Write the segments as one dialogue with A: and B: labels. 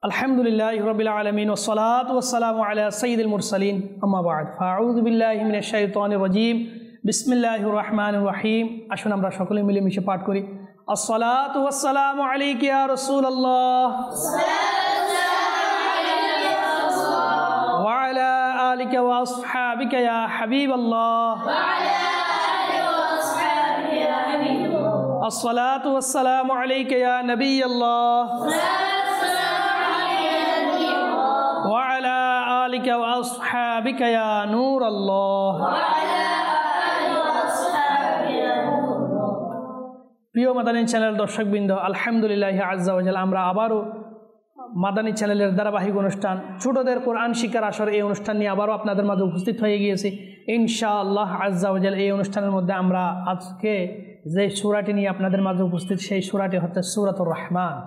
A: अल्हम्दुलिल्लाहि रब्बिल आलमीन वस्सलातु वस्सलामु अला सय्यिदिल मुरसलीन अम्मा बाद फाऊযু बिल्लाहि मिनाश शाइतानिर रजीम बिस्मिल्लाहिर रहमानिर रहीम। আসুন আমরা সকলে মিলেমিশে পাঠ করি আসসালাতু ওয়াসসালামু আলাইকা ইয়া রাসূলুল্লাহ ওয়া আলা আলিকা ওয়া আসহাবিকা ইয়া হাবিবাল্লাহ আসসালাতু ওয়াসসালামু আলাইকা ইয়া নবিয়াল্লাহ नूर अल्लाह। प्रिय मादानी चैनल दर्शकबृंद आलহামদুলিল্লাহি আযজা ওয়া জাল আমরা আবারও মাদানী চ্যানেলের ধারাবাহিক অনুষ্ঠান ছোটদের কোরআন শিক্ষার আসর এই অনুষ্ঠান নিয়ে আবারও আপনাদের মাঝে উপস্থিত হয়ে গিয়েছি ইনশাআল্লাহ আযজা ওয়া জাল। এই অনুষ্ঠানের মধ্যে আমরা আজকে যে সূরাটি নিয়ে আপনাদের মাঝে উপস্থিত সেই সূরাটি হচ্ছে সূরাতুর রহমান।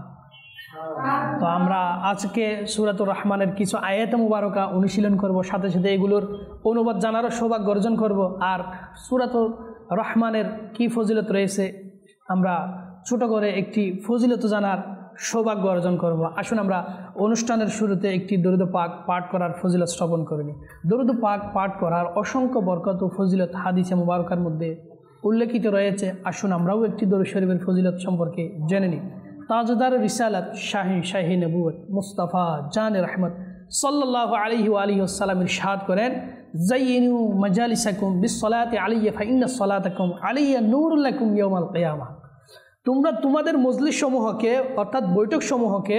A: তো আমরা আজকে সূরাতুর রহমানের কিছু আয়াত মুবারকা অনুশীলন করব, সাথে সাথে এগুলোর অনুবাদ জানারও সৌভাগ্য অর্জন করব। আর সূরাতুর রহমানের কি ফজিলত রয়েছে আমরা ছোট করে একটি ফজিলত জানার সৌভাগ্য অর্জন করব। আসুন আমরা অনুষ্ঠানের শুরুতে একটি দরুদ পাক পাঠ করার ফজিলত শ্রবণ করে নিই। দরুদ পাক পাঠ করার অসংখ্য বরকত ও ফজিলত হাদিসে মুবারকার মধ্যে উল্লেখিত রয়েছে। আসুন আমরাও একটি দরুদ শরীফের ফজিলত সম্পর্কে জেনে নিই। ताजदार रिसालत शाही नबूवत मुस्तफ़ा जान रहमत सल्लल्लाहु अलैहि वसल्लम इरशाद करें ज़य्यिनू मजालिसकुम बिस्सलाति अलैया फ़इन्ना सलातकुम अलैया नूरुल लकुम यौमल क़ियामा। তোমরা তোমাদের মজলিস সমূহকে অর্থাৎ বৈঠক সমূহকে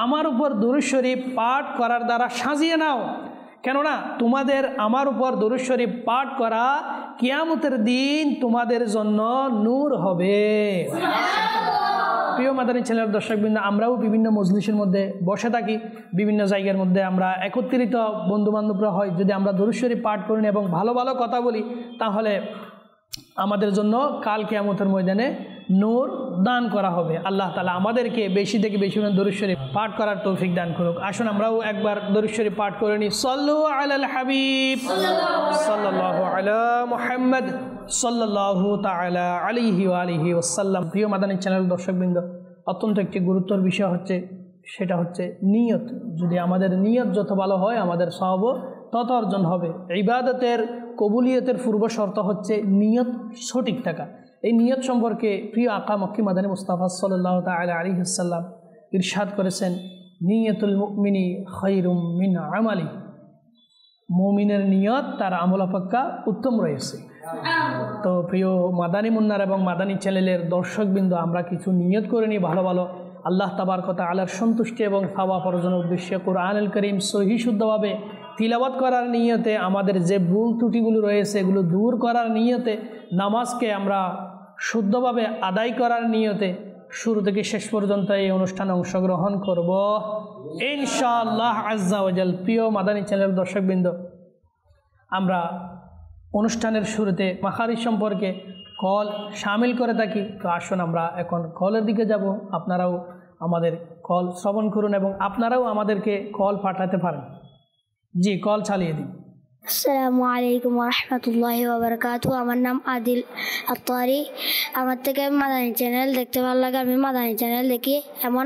A: আমার উপর দরুদ শরীফ পাঠ করার দ্বারা সাজিয়ে নাও, কেননা তোমাদের আমার উপর দরুদ শরীফ পাঠ করা কিয়ামতের দিন তোমাদের জন্য নূর হবে। প্রিয় মাদানী চ্যানেলের দর্শকবৃন্দ, আমরাও বিভিন্ন মজলিসের মধ্যে বসে থাকি, বিভিন্ন জায়গার মধ্যে আমরা একত্রিত বন্ধুবান্ধবরা হয়। যদি আমরা দরুদ শরীফ পাঠ করি এবং ভালো ভালো কথা বলি তাহলে আমাদের জন্য কাল কিয়ামতের ময়দানে নূর দান করা হবে। আল্লাহ তাআলা আমাদেরকে বেশি থেকে বেশি দরুদ শরীফ পাঠ করার তৌফিক দান করুক। আসুন আমরাও একবার দরুদ শরীফ পাঠ করে নিই। সাল্লু আলাল হাবিব সাল্লাল্লাহু আলা মুহাম্মদ সাল্লাল্লাহু তাআলা আলাইহি ওয়া আলিহি ওয়াসাল্লাম। প্রিয় মাদানী চ্যানেল দর্শকবৃন্দ, অত্যন্ত একটি গুরুত্বর বিষয় হচ্ছে সেটা হচ্ছে নিয়ত। যদি আমাদের নিয়ত যত ভালো হয় আমাদের সওয়াবও তত অর্জন হবে। ইবাদতের কবুলিয়তের পূর্ব শর্ত হচ্ছে নিয়ত সঠিক থাকা। এই নিয়ত সম্পর্কে প্রিয় আকা মক্কি মাদানী মুস্তাফা সাল্লাল্লাহু তাআলা আলাইহি ওয়াসাল্লাম ইরশাদ করেছেন নিয়তুল মুমিনি খায়রুম মিন আমালি। মুমিনের নিয়ত তার আমল অপেক্ষা উত্তম রয়েছে। তো প্রিয় মাদানী মুন্নার এবং মাদানী চ্যানেলের দর্শকবৃন্দ, আমরা কিছু নিয়ত করে নিই ভালো ভালো আল্লাহ তাবারক ওয়া তাআলার সন্তুষ্টি এবং সওয়াব অর্জনের উদ্দেশ্যে কোরআনুল কারীম সহিহ শুদ্ধভাবে তিলাওয়াত করার নিয়তে, আমাদের যে ভুল ত্রুটিগুলো রয়েছে এগুলো দূর করার নিয়তে, নামাজকে আমরা শুদ্ধভাবে আদায় করার নিয়তে শুরু থেকে শেষ পর্যন্ত এই অনুষ্ঠানে অংশগ্রহণ করব ইনশাআল্লাহ আযজা ওয়া জাল। প্রিয় মাদানী চ্যানেলের দর্শকবৃন্দ, আমরা অনুষ্ঠানের শুরুতে মাখারিজ সম্পর্কে কল শামিল করে থাকি। তো আসুন আমরা এখন কলের দিকে যাব। আপনারাও আমাদের কল শ্রবণ করুন এবং আপনারাও আমাদেরকে কল পাঠাতে পারেন। জি, কল চালিয়ে দিন।
B: আসসালামু আলাইকুম ওয়া রাহমাতুল্লাহি ওয়া বারাকাতুহু। আমার নাম আদিল আত্তারি। আমার থেকে মাদানী চ্যানেল দেখতে ভালো লাগে, আমি মাদানী চ্যানেল দেখি। এমন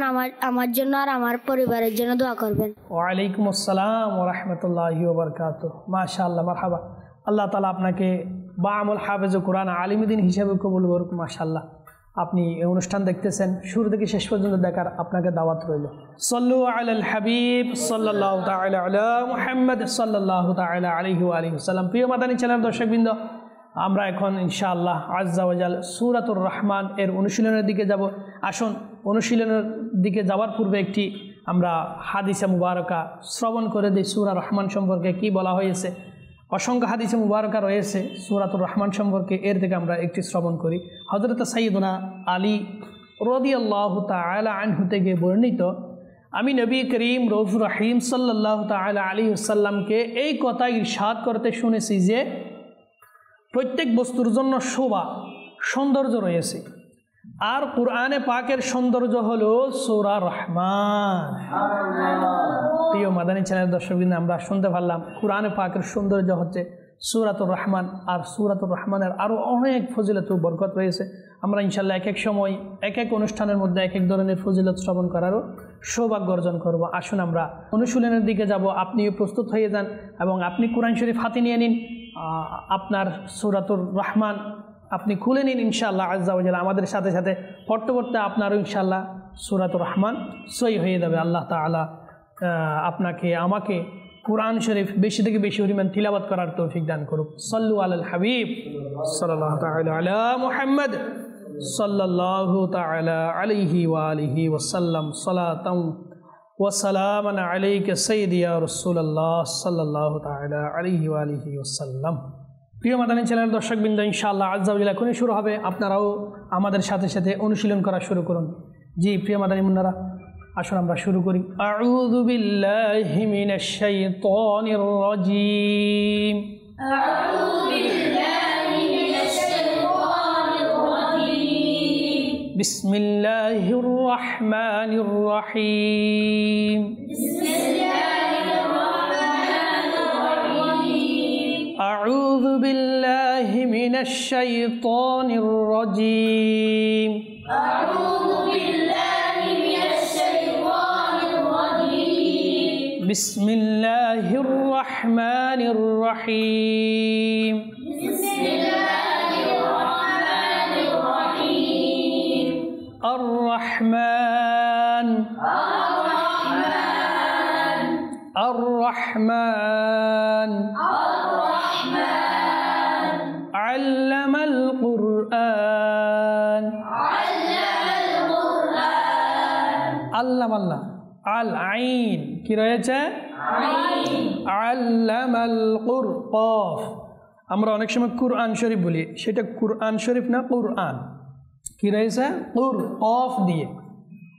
B: আমার জন্য আর আমার পরিবারের জন্য দোয়া করবেন।
A: ওয়া আলাইকুম আসসালাম ওয়া রাহমাতুল্লাহি ওয়া বারাকাতুহু। মাশাআল্লাহ, মারহাবা। আল্লাহ তাআলা আপনাকে বা'মুল হাফেজ কোরআন আলিমুদ্দিন হিসেবে কবুল করুক। মাশাআল্লাহ, আপনি এই অনুষ্ঠান দেখতেছেন, শুরু থেকে শেষ পর্যন্ত দেখার আপনাকে দাওয়াত রইল। সাল্লু আলাল হাবিব সাল্লাল্লাহু তাআলা আলা মুহাম্মদ সাল্লাল্লাহু তাআলা আলাইহি ওয়া আলিহি ওয়াসাল্লাম। প্রিয় মাদানী চ্যানেল দর্শকবৃন্দ, আমরা এখন ইনশাআল্লাহ আযজা ওয়া জাল সূরাতুর রহমান এর অনুশীলনের দিকে যাব। আসুন অনুশীলনের দিকে যাওয়ার পূর্বে একটি আমরা হাদিসে মুবারকা শ্রবণ করে দিই সূরা রহমান সম্পর্কে কি বলা হয়েছে। অসংখ্য হাদিসে মুবারকা রয়েছে সূরাতুর রহমান সম্পর্কে, এর থেকে আমরা একটি শ্রবণ করি। হযরত সাইয়্যিদুনা আলী রাদিয়াল্লাহু তাআলা আনহু থেকে বর্ণিত, আমি নবী করিম রউফুর রহিম সাল্লাল্লাহু তাআলা আলাইহি ওয়াসাল্লামকে এই কথা ইরশাদ করতে শুনেছি যে প্রত্যেক বস্তুর জন্য শোভা সৌন্দর্য রয়েছে, আর কুরআনে পাকের সৌন্দর্য হলো সূরা রহমান। প্রিয় মাদানী চ্যানেল দর্শকবৃন্দ, আমরা শুনতে পারলাম কুরআনে পাকের সৌন্দর্য হচ্ছে সূরাতুর রহমান, আর সূরাতুর রহমানের আরও অনেক ফজিলত ও বরকত রয়েছে। আমরা ইনশাআল্লাহ এক এক সময় এক এক অনুষ্ঠানের মধ্যে এক এক ধরনের ফজিলত শ্রবণ করারও সৌভাগ্য অর্জন করব। আসুন আমরা অনুশীলনের দিকে যাব। আপনিও প্রস্তুত হয়ে যান এবং আপনি কোরআন শরীফ হাতে নিয়ে নিন। আপনার সূরাতুর রহমান আপনি খুলে নিন ইনশাআল্লাহ আজ্জা ওয়া জাল্লা। আমাদের সাথে সাথে পড়তে পড়তে আপনারও ইনশাআল্লাহ সূরাতুর রহমান সই হয়ে যাবে। আল্লাহ তাআলা আপনাকে আমাকে কোরআন শরীফ বেশি থেকে বেশি পরিমাণ তিলাওয়াত করার তৌফিক দান করুক। সাল্লু আলাল হাবিব সাল্লাল্লাহু তাআলা আলা মুহাম্মদ সাল্লাল্লাহু তাআলা আলাইহি ওয়া আলিহি ওয়া সাল্লাম সালাতান ওয়া সালামান আলাইকা সাইয়্যিদি ইয়া রাসূলুল্লাহ সাল্লাল্লাহু তাআলা আলাইহি ওয়া আলিহি ওয়া সাল্লাম। প্রিয় মাদানী চ্যানেল দর্শকবৃন্দ, ইনশাআল্লাহ আজ্জা ওয়া জাল্লা এখনই শুরু হবে। আপনারাও আমাদের সাথে সাথে অনুশীলন করা শুরু করুন। জি প্রিয় মাদানী মুন্নারা, আসুন আমরা শুরু করি। আউযু বিল্লাহি মিনাশ শাইতানির রাজীম। আউযু বিল্লাহি মিনাশ শাইতানির রাজীম। বিসমিল্লাহির রাহমানির রাহিম। বিসমিল্লাহির রাহমানির রাহিম। আউযু বিল্লাহি মিনাশ শাইতানির রাজীম। আউযু বিল্লাহি মিনাশ শাইতানির রাজীম। বিসমিল্লাহির রাহমানির রাহিম। বিসমিল্লাহির রাহমানির রাহিম। আর রহমান। আর রহমান। আর রহমান। আর রহমান। আল্লামাল কুরআন। আল্লামাল কুরআন। আল্লামাল্লাহ আল আইন কি রয়েছে? আইন। আল্লামাল কুরআন। আমরা অনেক সময় কুরআন শরীফ বলি, সেটা কুরআন শরীফ না, কুরআন। কি রয়েছে? কুরআফ দিয়ে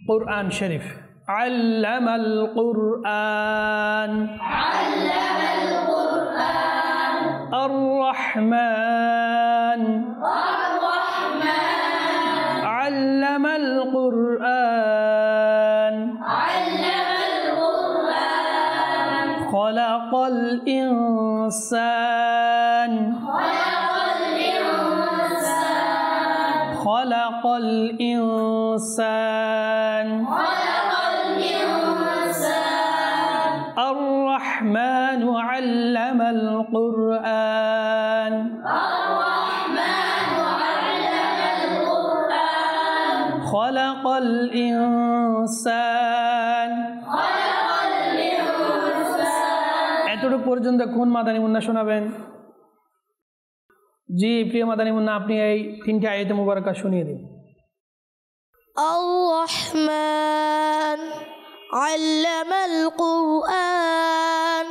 A: কুরআন শরীফ। আল্লামাল কুরআন। আল্লামাল কুরআন। আর রহমান। আর রহমান। আল্লামাল কুরআন। আল্লামাল কুরআন। খলাকাল ইনসান। খলাকাল ইনসান। খলাকাল ইনসান। খলাকাল ইনসান। আর রহমানু আল্লামাল কুরআন। আর রহমানু আল্লামাল কুরআন। খলাকাল ইনসান। খলাকাল ইনসান। এতটুকু পর্যন্ত কোন মাদানী মুন্না শোনাবেন? জি প্রিয় মাদানী মুন্না, আপনি এই তিনটি আয়াতে মুবারাকা শুনিয়ে দিন।
B: الرحمن علم القرآن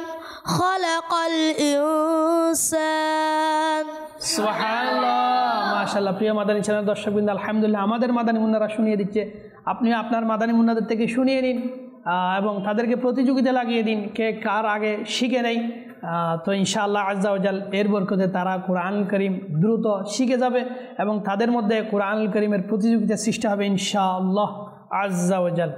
B: خلق الإنسان।
A: সুবহানাল্লাহ, মাশাআল্লাহ। প্রিয় মাদানী চ্যানেল দর্শকবৃন্দ, আলহামদুলিল্লাহ আমাদের মাদানী মুন্নারা শুনিয়ে দিচ্ছে। আপনি আপনার মাদানী মুন্নাদের থেকে শুনিয়ে নিন এবং তাদেরকে প্রতিযোগিতা লাগিয়ে দিন কে কার আগে শিখে নেই। তো ইনশাআল্লাহ আজ্জা ওয়া জাল এর বরকতে তারা কোরআন করিম দ্রুত শিখে যাবে এবং তাদের মধ্যে কোরআন করিমের প্রতিযোগিতা সৃষ্টি হবে ইনশাআল্লাহ আজ্জা ওয়া জাল।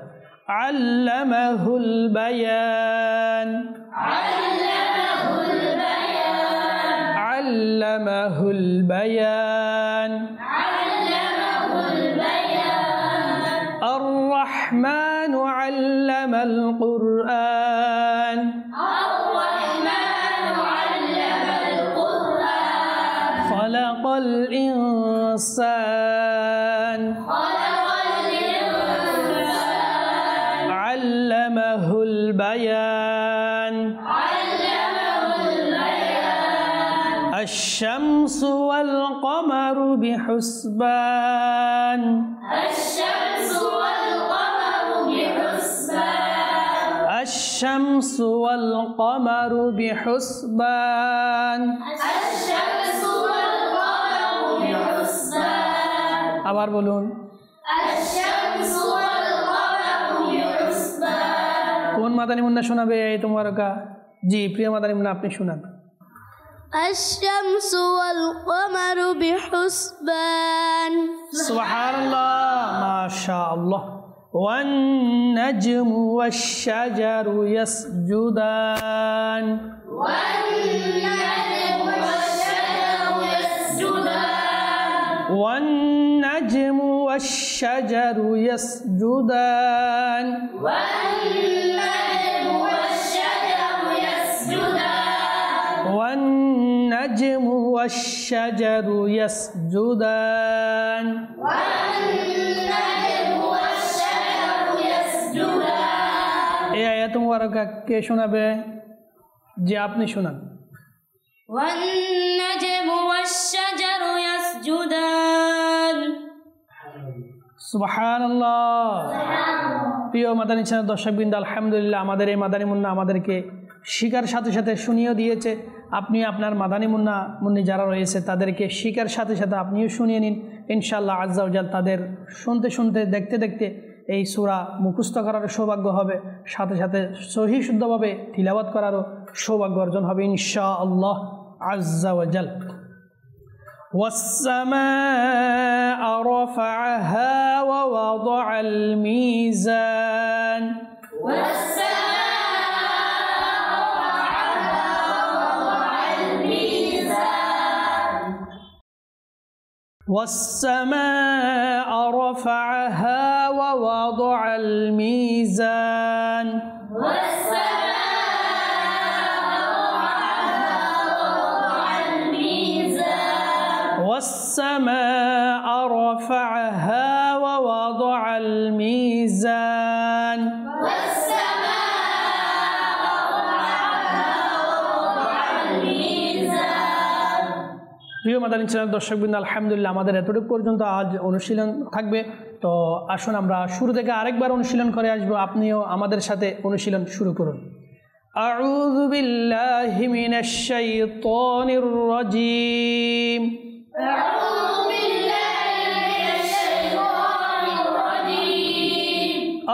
A: আল্লামাহুল বায়ান। আল্লামাহুল বায়ান। আল্লামাহুল বায়ান। আল্লামাহুল বায়ান। আর রহমানু আল্লামাল কুরআন। আর রহমানু আল্লামাল কুরআন। খলাকাল ইনসান। খলাকাল ইনসান। আল্লামাহুল বায়ান। আল্লামাহুল বায়ান। আশ-শামসু ওয়াল কমারু বিহুসবান। আশ-শামসু ওয়াল কমারু বিহুসবান। আশ-শামসু ওয়াল কমারু বিহুসবান। আশ-শামসু ওয়াল কমারু বিহুসবান। আবার বলুন। আশ-শামসু ওয়াল কমারু বিহুসবান। কোন মাদানী মুন্না শোনাবে এই মুবারাকা? জি প্রিয় মাদানী মুন্না, আপনি শোনান।
B: الشمس والقمر بحسبان.
A: সুবহানাল্লাহ, মাশাআল্লাহ। والنجم والشجر يسجدان. والنجم والشجر يسجدان. والنجم والشجر يسجدان والنجم والشجر يسجدان এই আয়াত মুবারকা কে শোনাবে? যে আপনি শোনান।
C: والنجم والشجر يسجدان
A: সুবহানাল্লাহ। প্রিয় মাদানী চ্যানেল দর্শকবৃন্দ, আলহামদুলিল্লাহ আমাদের এই মাদানী মুন্না আমাদেরকে শিকার সাথে সাথে শুনিয়েও দিয়েছে। আপনি আপনার মাদানী মুন্না মুন্নি যারা রয়েছে তাদেরকে শিকার সাথে সাথে আপনিও শুনিয়ে নিন। ইনশাআল্লাহ আজ্জা ওয়া জাল তাদের শুনতে শুনতে দেখতে দেখতে এই সূরা মুখস্থ করার সৌভাগ্য হবে, সাথে সাথে সহি শুদ্ধভাবে তিলাওয়াত করারও সৌভাগ্য অর্জন হবে ইনশাআল্লাহ আজ্জা ওয়া জাল। والسماء رفعها ووضع الميزان والسماء رفعها ووضع الميزان والسماء رفعها ووضع الميزان প্রিয় মাদানী চ্যানেল দর্শকবৃন্দ, আলহামদুলিল্লাহ আমাদের এতটুকু পর্যন্ত আজ অনুশীলন থাকবে। তো আসুন আমরা শুরু থেকে আরেকবার অনুশীলন করে আসবো। আপনিও আমাদের সাথে অনুশীলন শুরু করুন। আউযু বিল্লাহি মিনাশ শাইতানির রাজীম।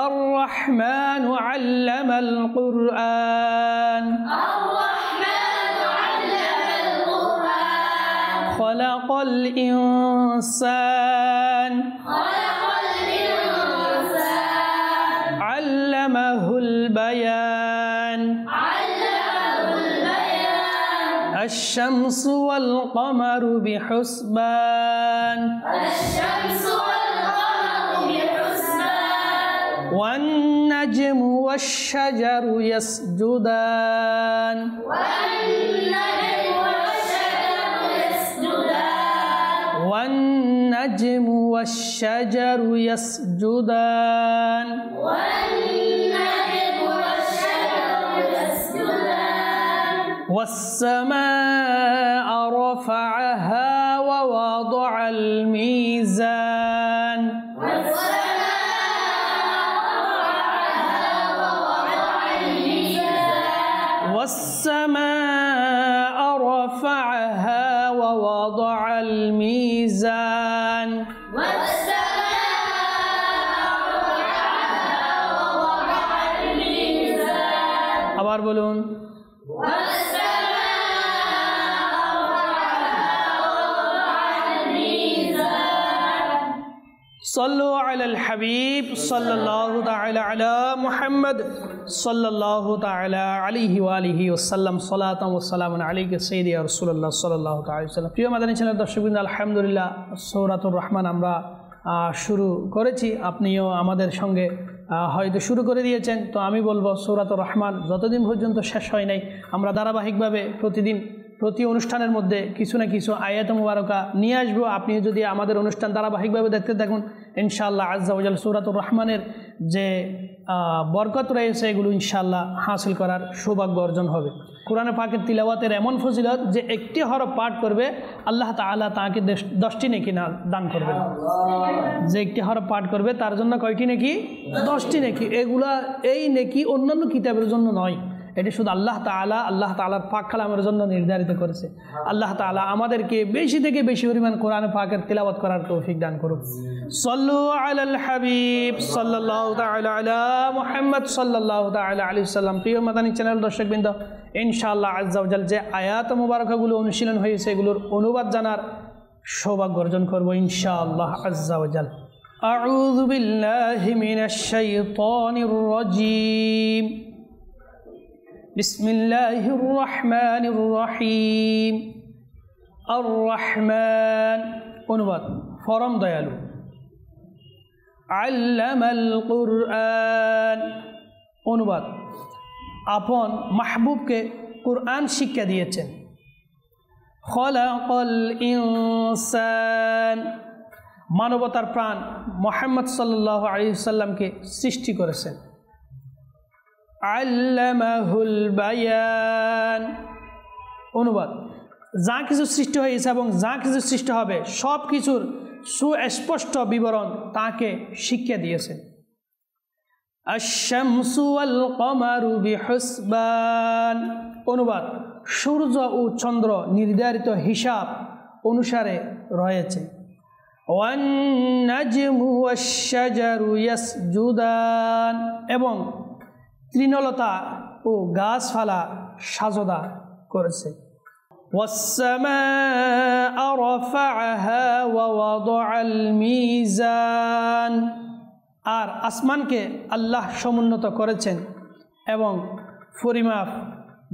A: الرحمن علم القرآن خلق الإنسان علمه البيان الشمس والقمر بحسبان والنجم والشجر يسجدان والنجم والشجر يسجدان والسماء رفعها ووضع الميزان والسماء رفعها ووضع الميزان আবার বলুন। صلوا على الحبيب صلى الله تعالى على محمد صلى الله تعالى عليه وآله وسلم صلاة وسلام عليك سيدي يا رسول الله صلى الله تعالى وسلم। প্রিয় মাদানী চ্যানেল দর্শকবৃন্দ, আলহামদুলিল্লাহ সূরাতুর রহমান আমরা শুরু করেছি। আপনিও আমাদের সঙ্গে হয়তো শুরু করে দিয়েছেন। তো আমি বলবো সূরাতুর রহমান যতদিন পর্যন্ত শেষ হয় নাই আমরা ধারাবাহিকভাবে প্রতিদিন প্রতি অনুষ্ঠানের মধ্যে কিছু না কিছু আয়াত মুবারকা নিয়ে আসবো। আপনি যদি আমাদের অনুষ্ঠান ধারাবাহিকভাবে দেখতে থাকুন ইনশাআল্লাহ আজ্জা ওয়া জাল সূরাতুর রহমানের যে বরকত রয়েছে এগুলো ইনশাআল্লাহ হাসিল করার সৌভাগ্য অর্জন হবে। কোরআনে পাকের তিলাওয়াতের এমন ফজিলত যে একটি হরফ পাঠ করবে আল্লাহ তাআলা তাকে 10টি নেকি দান করবেন। যে একটি হরফ পাঠ করবে তার জন্য কয়টি নেকি? 10টি নেকি। এই নেকি অন্যান্য কিতাবের জন্য নয়, এটি শুধু আল্লাহ তাআলার পাক কালামের জন্য নির্ধারিত করেছে। আল্লাহ তাআলা আমাদেরকে বেশি থেকে বেশি পরিমাণ কোরআন পাকের তিলাওয়াত করার তৌফিক দান করুন। সাল্লু আলাল হাবিব সাল্লাল্লাহু তাআলা আলা মুহাম্মদ সাল্লাল্লাহু তাআলা আলাইহি ওয়াসাল্লাম। প্রিয় মাদানী চ্যানেল দর্শকবৃন্দ, ইনশাআল্লাহ আজ্জা ওয়া জাল যে আয়াত মুবারকাগুলো অনুশীলন হয়েছে এগুলোর অনুবাদ জানার সৌভাগ্য অর্জন করব ইনশাআল্লাহ আজ্জা ওয়া জাল। আউযু বিল্লাহি মিনাশ শাইতানির রাজীম। বিসমিল্লাহির রহমানির রহিম। আর রহমান অনুবাদ পরম দয়ালু। আল্লামাল কুরআন। অনুবাদ, আপন মাহবুবকে কুরআন শিক্ষা দিয়েছেন। খলাকাল ইনসান, মানবতার প্রাণ মুহাম্মদ সাল্লাল্লাহু আলাইহি সাল্লামকে সৃষ্টি করেছেন। আল্লামাহুল বায়ান। অনুবাদ, যা কিছু সৃষ্টি হয়েছে এবং যা কিছু সৃষ্টি হবে সব কিছুর সুস্পষ্ট বিবরণ তাকে শিক্ষা দিয়েছেন। আশ-শামসু ওয়াল কমারু বিহুসবান। অনুবাদ, সূর্য ও চন্দ্র নির্ধারিত হিসাব অনুসারে রয়েছে। ওয়ান নাজমু ওয়াশ-শাজারু ইয়াসজুদান। এবং তৃণলতা ও গাছপালা সাজদা করেছে। ওয়াস-সামাআ রাফা'আহা ওয়া ওয়াদা'আল মিজান। আর আসমানকে আল্লাহ সমুন্নত করেছেন এবং পরিমাপ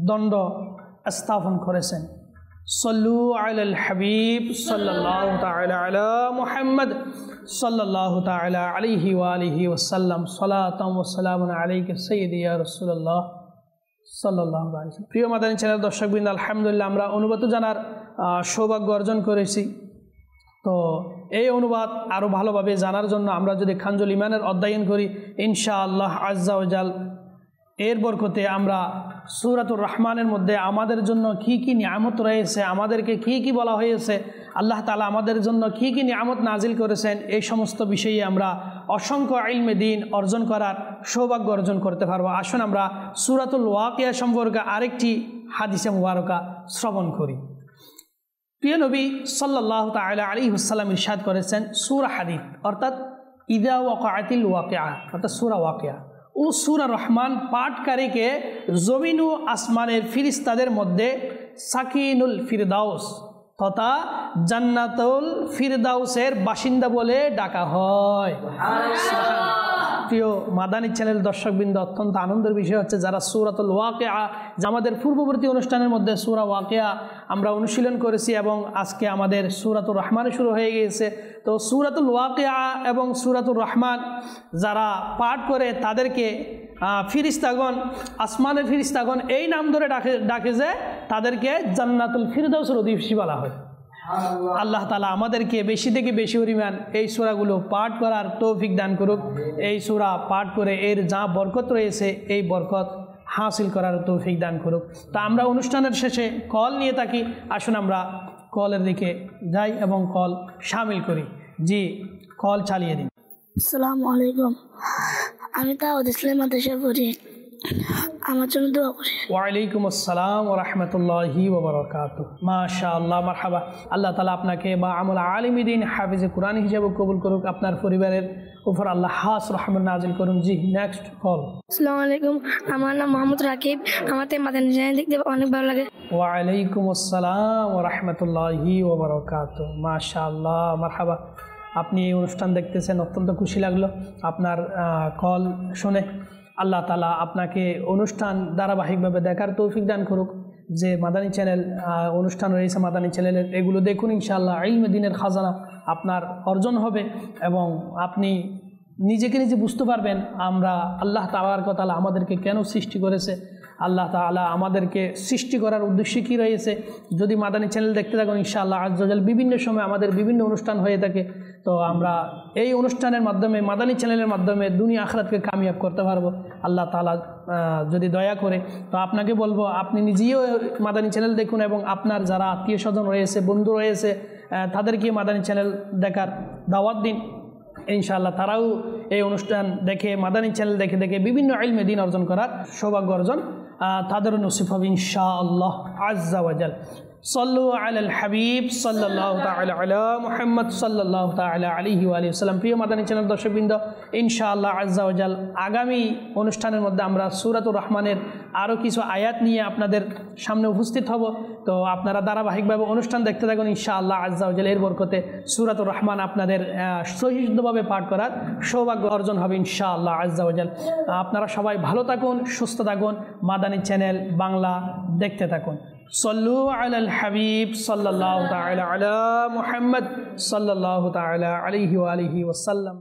A: দণ্ড স্থাপন করেছেন। সল্লু আলাল হাবিব সাল্লাল্লাহু তাআলা আলা মুহাম্মদ সাল্লাল্লাহু তাআলা আলাইহি ওয়া আলিহি ওয়াসাল্লাম। সালাতাম ওয়া সালামুন আলাইকা সাইয়্যিদি ইয়া রাসূলুল্লাহ সাল্লাল্লাহু আলাইহি ওয়াসাল্লাম। প্রিয় মাদানী চ্যানেল দর্শকবৃন্দ, আলহামদুলিল্লাহ আমরা অনুবাদ জানার সৌভাগ্য অর্জন করেছি। তো এই অনুবাদ আরও ভালোভাবে জানার জন্য আমরা যদি খানজুল ইমানের অধ্যয়ন করি, ইনশাআল্লাহ আজ্জা ওয়া জাল এর বরকতে আমরা সূরাতুর রহমানের মধ্যে আমাদের জন্য কি কি নিয়ামত রয়েছে, আমাদেরকে কি কি বলা হয়েছে, আল্লাহ তাআলা আমাদের জন্য কি কি নিয়ামত নাজিল করেছেন, এই সমস্ত বিষয়ে আমরা অসংখ্য ইলমে দ্বীন অর্জন করার সৌভাগ্য অর্জন করতে পারবো। আসুন আমরা সূরাতুল ওয়াকিয়া সম্পর্কে আরেকটি হাদিসে মুবারকা শ্রবণ করি। প্রিয় নবী সাল্লাল্লাহু তাআলা আলাইহি ওয়াসাল্লাম ইরশাদ করেছেন, সূরা হাদীদ অর্থাৎ ইযা ওয়াকাআতিল ওয়াকিয়া অর্থাৎ সূরা ওয়াকিয়া ও সূরা রহমান পাঠকারীকে জমিন ও আসমানের ফিরিস্তাদের মধ্যে সাকিনুল ফিরদাউস তথা জান্নাতুল ফিরদাউসের বাসিন্দা বলে ডাকা হয়। প্রিয় মাদানী চ্যানেল দর্শকবৃন্দ, অত্যন্ত আনন্দের বিষয় হচ্ছে যারা সূরাতুল ওয়াকিয়া, আমাদের পূর্ববর্তী অনুষ্ঠানের মধ্যে সূরা ওয়াকিয়া আমরা অনুশীলন করেছি এবং আজকে আমাদের সূরাতুর রহমানে শুরু হয়ে গিয়েছে। তো সূরাতুল ওয়াকিয়া এবং সূরাতুর রহমান যারা পাঠ করে তাদেরকে ফিরিস্তাগণ, আসমানের ফিরিস্তাগণ এই নাম ধরে ডাকে যে তাদেরকে জান্নাতুল ফিরদাউসের অধিবাসী বলা হয়। আল্লাহ তাআলা আমাদেরকে বেশি থেকে বেশি পরিমাণ এই সূরাগুলো পাঠ করার তৌফিক দান করুক। এই সূরা পাঠ করে এর যা বরকত রয়েছে এই বরকত হাসিল করার তৌফিক দান করুক। তা আমরা অনুষ্ঠানের শেষে কল নিয়ে থাকি, আসুন আমরা কলের দিকে যাই এবং কল শামিল করি। জি, কল চালিয়ে দিন।
B: আসসালামু আলাইকুম, আমি দাউদ ইসলাম মাদ্রাসা পড়ি, আমার জন্য দোয়া করি।
A: ওয়ালাইকুম আসসালাম ওয়া রাহমাতুল্লাহি ওয়া বারাকাতুহু। মাশাআল্লাহ, মারহাবা। আল্লাহ তাআলা আপনাকে বা আমল আলিমী দ্বীন হাফিজে কুরআন হিসেবে কবুল করুক, আপনার পরিবারের উপর আল্লাহ খাস রহমত নাজিল করুন। জি, নেক্সট কল।
B: আসসালামু আলাইকুম, আমার নাম মোহাম্মদ রাকিব, আমাকে মাদানী চ্যানেল দেখতে অনেক ভালো লাগে।
A: ওয়ালাইকুম আসসালাম ওয়া রাহমাতুল্লাহি ওয়া বারাকাতুহু। মাশাআল্লাহ, মারহাবা। আপনি এই অনুষ্ঠান দেখতেছেন, অত্যন্ত খুশি লাগলো আপনার কল শুনে। আল্লাহ তাআলা আপনাকে অনুষ্ঠান ধারাবাহিকভাবে দেখার তৌফিক দান করুক। যে মাদানী চ্যানেল অনুষ্ঠান রয়েছে মাদানী চ্যানেলের, এগুলো দেখুন, ইনশাআল্লাহ ইলমে দ্বীনের খাজানা আপনার অর্জন হবে এবং আপনি নিজেকে নিজে বুঝতে পারবেন আমরা আল্লাহ তাআলা আমাদেরকে কেন সৃষ্টি করেছে, আল্লাহ তাআলা আমাদেরকে সৃষ্টি করার উদ্দেশ্য কী রয়েছে। যদি মাদানী চ্যানেল দেখতে থাকুন, ইনশাআল্লাহ আজ্জা ওয়া জাল বিভিন্ন সময় আমাদের বিভিন্ন অনুষ্ঠান হয়ে থাকে। তো আমরা এই অনুষ্ঠানের মাধ্যমে, মাদানী চ্যানেলের মাধ্যমে দুনিয়া আখিরাতকে কামিয়াব করতে পারবো আল্লাহ তাআলা যদি দয়া করে। তো আপনাকে বলবো আপনি নিজেও মাদানী চ্যানেল দেখুন এবং আপনার যারা আত্মীয় স্বজন রয়েছে, বন্ধু রয়েছে, তাদেরকে মাদানী চ্যানেল দেখার দাওয়াত দিন। ইনশাআল্লাহ তারাও এই অনুষ্ঠান দেখে, মাদানী চ্যানেল দেখে দেখে বিভিন্ন ইলমে দ্বীন অর্জন করার সৌভাগ্য অর্জন তাদেরও নসিব হবে ইনশাআল্লাহ আজ্জা ওয়া জাল। সল্লু আলাল হাবিব সাল্লাল্লাহু তাআলা আলা মুহাম্মদ সাল্লাল্লাহু তাআলা আলাইহি ওয়া আলিহি ওয়াসাল্লাম। প্রিয় মাদানী চ্যানেল দর্শকবৃন্দ, ইনশাআল্লাহ আজ্জা ওয়া জাল আগামী অনুষ্ঠানের মধ্যে আমরা সূরাতুর রহমানের আরও কিছু আয়াত নিয়ে আপনাদের সামনে উপস্থিত হব। তো আপনারা ধারাবাহিকভাবে অনুষ্ঠান দেখতে থাকুন, ইনশাআল্লাহ আজ্জা ওয়া জাল এর বরকতে সূরাতুর রহমান আপনাদের সহিষ্ণুভাবে পাঠ করার সৌভাগ্য অর্জন হবে ইনশাআল্লাহ আজ্জা ওয়া জাল। আপনারা সবাই ভালো থাকুন, সুস্থ থাকুন, মাদানী চ্যানেল বাংলা দেখতে থাকুন। সল্লু আলাল হাবিব সাল্লাল্লাহু তাআলা আলা মুহাম্মদ সাল্লাল্লাহু তাআলা আলাইহি ওয়া আলিহি ওয়াসাল্লাম।